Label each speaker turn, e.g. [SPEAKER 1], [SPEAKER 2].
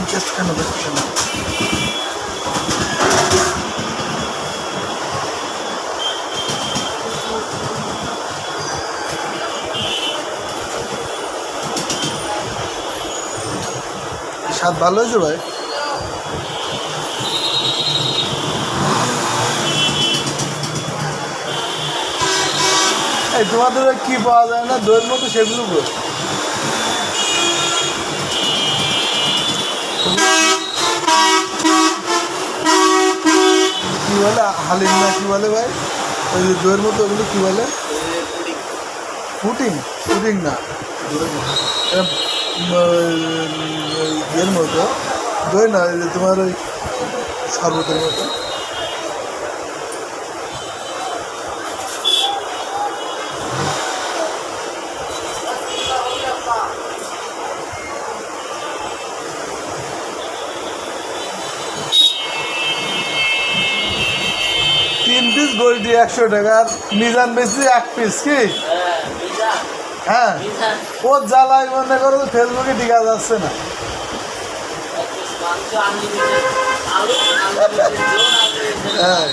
[SPEAKER 1] Test কেন স্বাদ ভালো হয়েছে ভাই? এই তোমাদের কি পাওয়া যায় না দইয়ের মতো সেগুলো কি বলে হালিম না কি বলে ভাই ওই যে দইয়ের মতো ওগুলো কি বলে? পুডিং? পুডিং না, ইয়ের মতো দই না, তোমার ওই শরবতের মতো। তিন পিস গোলটি 100 টাকার, মিজান বেশি 1 পিস কি? হ্যাঁ, ও জ্বালাই মনে করো ফেসবুকে টিকা যাচ্ছে না। হ্যাঁ